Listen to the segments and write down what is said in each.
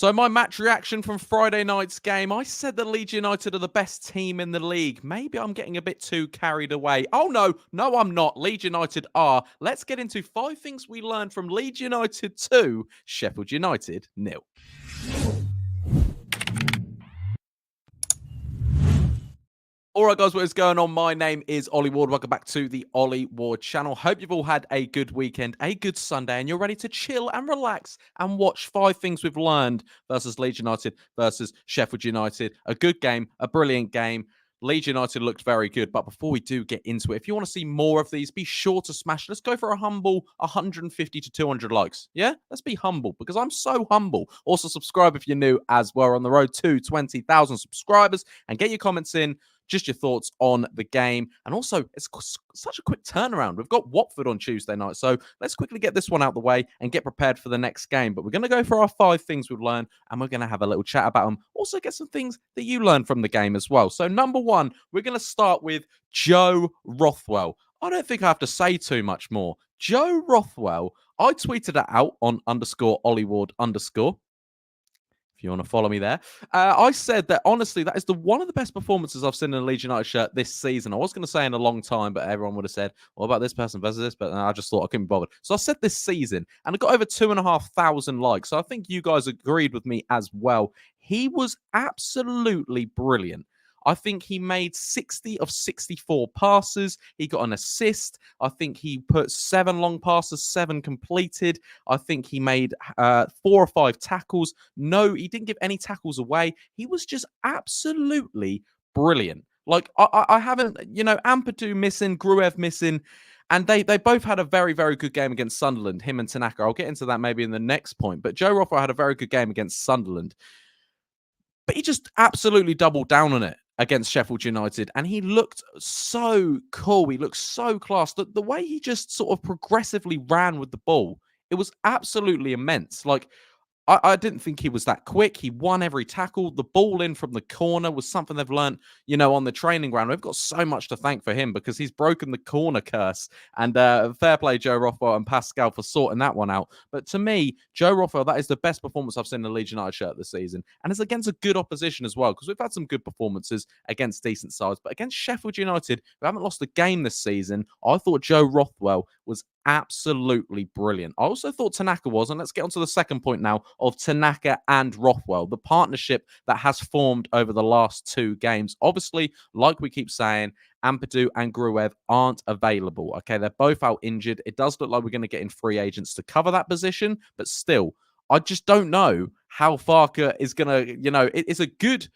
So my match reaction from Friday night's game, I said that Leeds United are the best team in the league. Maybe I'm getting a bit too carried away. Oh no, I'm not. Leeds United are. Let's get into 5 things we learned from Leeds United 2, Sheffield United 0. All right, guys, what is going on? My name is Ollie Ward. Welcome back to the Ollie Ward channel. Hope you've all had a good weekend, a good Sunday, and you're ready to chill and relax and watch 5 things we've learned versus Leeds United versus Sheffield United. A good game, a brilliant game. Leeds United looked very good, but before we do get into it, if you want to see more of these, be sure to smash. Let's go for a humble 150 to 200 likes. Yeah, let's be humble because I'm so humble. Also, subscribe if you're new as well. We're on the road to 20,000 subscribers, and get your comments in. Just your thoughts on the game. And also, it's such a quick turnaround. We've got Watford on Tuesday night. So let's quickly get this one out of the way and get prepared for the next game. But we're going to go for our 5 things we've learned, and we're going to have a little chat about them. Also, get some things that you learned from the game as well. So number 1, we're going to start with Joe Rothwell. I don't think I have to say too much more. Joe Rothwell, I tweeted it out on _OllieWard_. If you want to follow me there. I said that, honestly, that is one of the best performances I've seen in a Leeds United shirt this season. I was going to say in a long time, but everyone would have said, what about this person versus this? But I just thought I couldn't be bothered. So I said this season, and I got over 2,500 likes. So I think you guys agreed with me as well. He was absolutely brilliant. I think he made 60 of 64 passes. He got an assist. I think he put 7 long passes, 7 completed. I think he made 4 or 5 tackles. No, he didn't give any tackles away. He was just absolutely brilliant. Like, I haven't, Ampadu missing, Gruev missing. And they both had a very, very good game against Sunderland, him and Tanaka. I'll get into that maybe in the next point. But Joe Rothwell had a very good game against Sunderland. But he just absolutely doubled down on it against Sheffield United, and he looked so cool. He looked so class. The way he just sort of progressively ran with the ball, it was absolutely immense. Like, I didn't think he was that quick. He won every tackle. The ball in from the corner was something they've learned, on the training ground. We've got so much to thank for him because he's broken the corner curse. And fair play, Joe Rothwell and Pascal, for sorting that one out. But to me, Joe Rothwell, that is the best performance I've seen in a Leeds United shirt this season. And it's against a good opposition as well, because we've had some good performances against decent sides. But against Sheffield United, who haven't lost a game this season, I thought Joe Rothwell was absolutely brilliant. I also thought Tanaka was, and let's get on to the second point now of Tanaka and Rothwell, the partnership that has formed over the last 2 games. Obviously, like we keep saying, Ampadu and Gruev aren't available. Okay, they're both out injured. It does look like we're going to get in free agents to cover that position, but still, I just don't know how Farke is going to, it's a good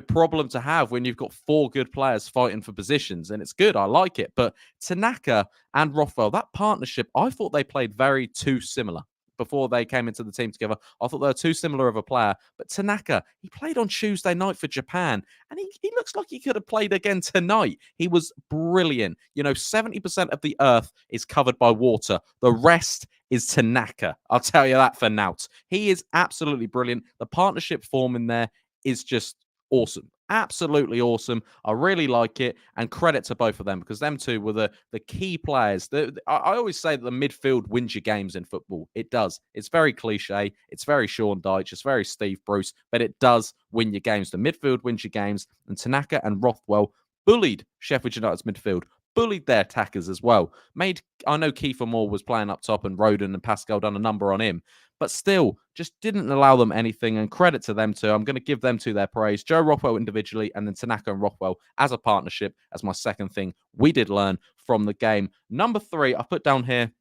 problem to have when you've got 4 good players fighting for positions, and it's good. I like it. But Tanaka and Rothwell, that partnership, I thought they played very too similar before they came into the team together. I thought they were too similar of a player. But Tanaka, he played on Tuesday night for Japan, and he looks like he could have played again tonight. He was brilliant. 70% of the earth is covered by water. The rest is Tanaka. I'll tell you that for now. He is absolutely brilliant. The partnership forming there is just awesome. Absolutely awesome. I really like it, and credit to both of them because them two were the key players. I always say that the midfield wins your games in football. It does. It's very cliche. It's very Sean Dyche. It's very Steve Bruce, but it does win your games. The midfield wins your games, and Tanaka and Rothwell bullied Sheffield United's midfield, bullied their attackers as well. I know Kiefer Moore was playing up top, and Roden and Pascal done a number on him, but still just didn't allow them anything, and credit to them too. I'm going to give them to their praise. Joe Rothwell individually, and then Tanaka and Rothwell as a partnership as my second thing we did learn from the game. Number 3, I put down here,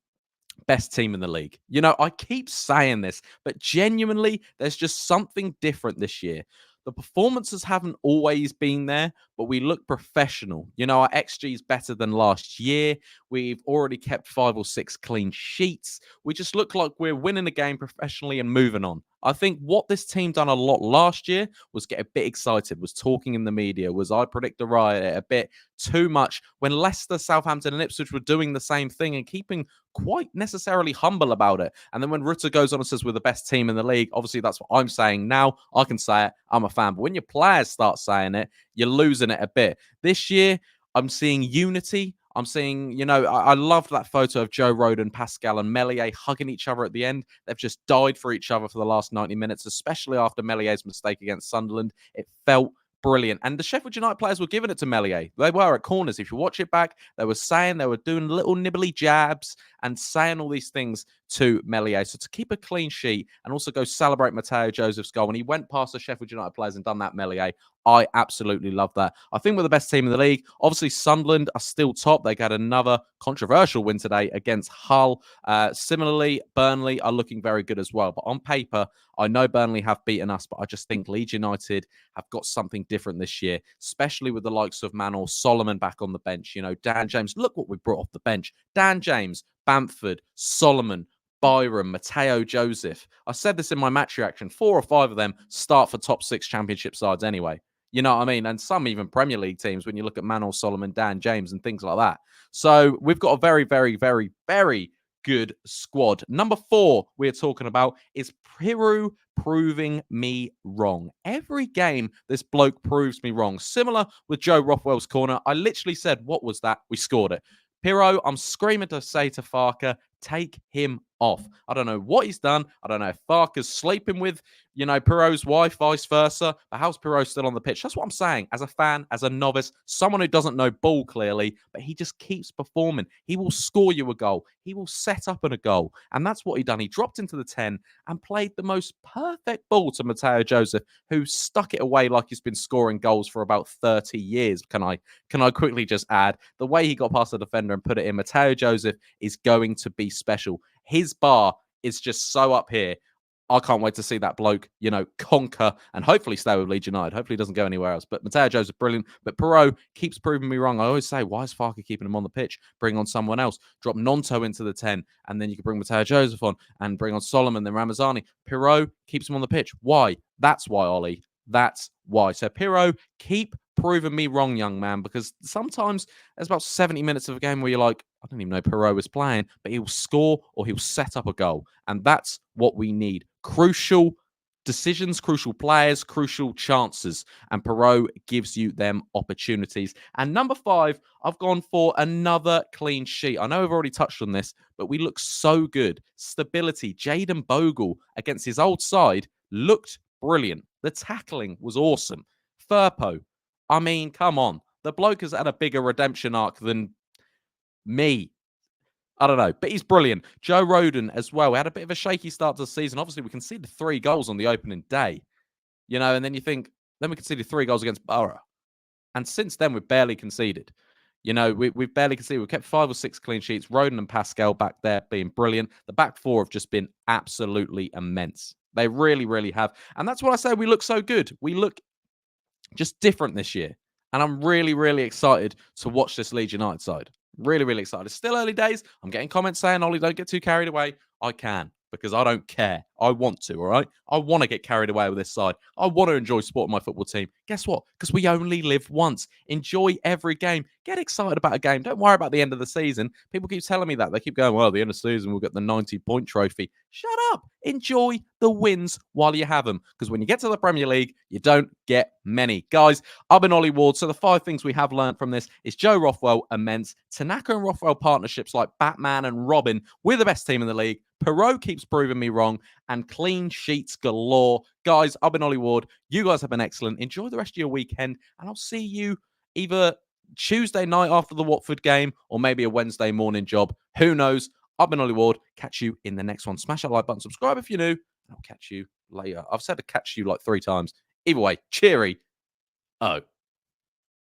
best team in the league. I keep saying this, but genuinely, there's just something different this year. The performances haven't always been there, but we look professional. Our XG is better than last year. We've already kept 5 or 6 clean sheets. We just look like we're winning the game professionally and moving on. I think what this team done a lot last year was get a bit excited, was talking in the media, was I predict a riot a bit too much when Leicester, Southampton and Ipswich were doing the same thing and keeping quite necessarily humble about it. And then when Rutter goes on and says we're the best team in the league, obviously that's what I'm saying now. I can say it. I'm a fan. But when your players start saying it, you're losing it a bit. This year, I'm seeing unity. I'm seeing, I loved that photo of Joe Rodon, Pascal, and Meslier hugging each other at the end. They've just died for each other for the last 90 minutes, especially after Melier's mistake against Sunderland. It felt brilliant. And the Sheffield United players were giving it to Meslier. They were at corners. If you watch it back, they were doing little nibbly jabs and saying all these things to Meslier. So to keep a clean sheet and also go celebrate Mateo Joseph's goal when he went past the Sheffield United players and done that, Meslier, I absolutely love that. I think we're the best team in the league. Obviously, Sunderland are still top. They got another controversial win today against Hull. Similarly, Burnley are looking very good as well. But on paper, I know Burnley have beaten us, but I just think Leeds United have got something different this year, especially with the likes of Manor Solomon back on the bench. Dan James, look what we brought off the bench. Dan James, Bamford, Solomon, Byron, Mateo Joseph. I said this in my match reaction. 4 or 5 of them start for top 6 championship sides anyway. You know what I mean? And some even Premier League teams when you look at Manor Solomon, Dan James, and things like that. So we've got a very, very, very, very good squad. Number 4 we're talking about is Piroe proving me wrong. Every game, this bloke proves me wrong. Similar with Joe Rothwell's corner. I literally said, what was that? We scored it. Piroe, I'm screaming to say to Farke, take him off. I don't know what he's done. I don't know if Farke's sleeping with, Piroe's wife, vice versa. But how's Piroe still on the pitch? That's what I'm saying. As a fan, as a novice, someone who doesn't know ball clearly, but he just keeps performing. He will score you a goal. He will set up in a goal. And that's what he done. He dropped into the 10 and played the most perfect ball to Mateo Joseph, who stuck it away like he's been scoring goals for about 30 years. Can I quickly just add, the way he got past the defender and put it in, Mateo Joseph is going to be special. His bar is just so up here. I can't wait to see that bloke, conquer and hopefully stay with Leeds United. Hopefully he doesn't go anywhere else. But Mateo Joseph, brilliant. But Piroe keeps proving me wrong. I always say, why is Farke keeping him on the pitch? Bring on someone else. Drop Nonto into the 10, and then you can bring Mateo Joseph on and bring on Solomon, then Ramazani. Piroe keeps him on the pitch. Why? That's why, Ollie. That's why. So Piroe, keep proving me wrong, young man, because sometimes there's about 70 minutes of a game where you're like, I don't even know Piroe was playing, but he'll score or he'll set up a goal. And that's what we need. Crucial decisions, crucial players, crucial chances. And Piroe gives you them opportunities. And number 5, I've gone for another clean sheet. I know I've already touched on this, but we look so good. Stability. Jayden Bogle against his old side looked brilliant. The tackling was awesome. Firpo, I mean, come on. The bloke has had a bigger redemption arc than me. I don't know, but he's brilliant. Joe Rodon as well. We had a bit of a shaky start to the season. Obviously, we conceded 3 goals on the opening day, and then you think, then we conceded 3 goals against Borough. And since then, we've barely conceded. We've barely conceded. We've kept 5 or 6 clean sheets. Rodon and Pascal back there being brilliant. The back 4 have just been absolutely immense. They really, really have. And that's why I say we look so good. We look just different this year. And I'm really, really excited to watch this Leeds United side. Really, really excited. It's still early days. I'm getting comments saying, Ollie, don't get too carried away. I can, because I don't care. I want to, all right? I want to get carried away with this side. I want to enjoy supporting my football team. Guess what? Because we only live once. Enjoy every game. Get excited about a game. Don't worry about the end of the season. People keep telling me that. They keep going, well, at the end of the season, we'll get the 90-point trophy. Shut up. Enjoy the wins while you have them. Because when you get to the Premier League, you don't get many. Guys, I've been Ollie Ward. So the 5 things we have learned from this is Joe Rothwell, immense. Tanaka and Rothwell partnerships like Batman and Robin. We're the best team in the league. Piroe keeps proving me wrong. And clean sheets galore. Guys, I've been Ollie Ward. You guys have been excellent. Enjoy the rest of your weekend. And I'll see you either Tuesday night after the Watford game or maybe a Wednesday morning job. Who knows? I've been Ollie Ward. Catch you in the next one. Smash that like button. Subscribe if you're new. I'll catch you later. I've said to catch you like 3 times. Either way, cheery. Oh.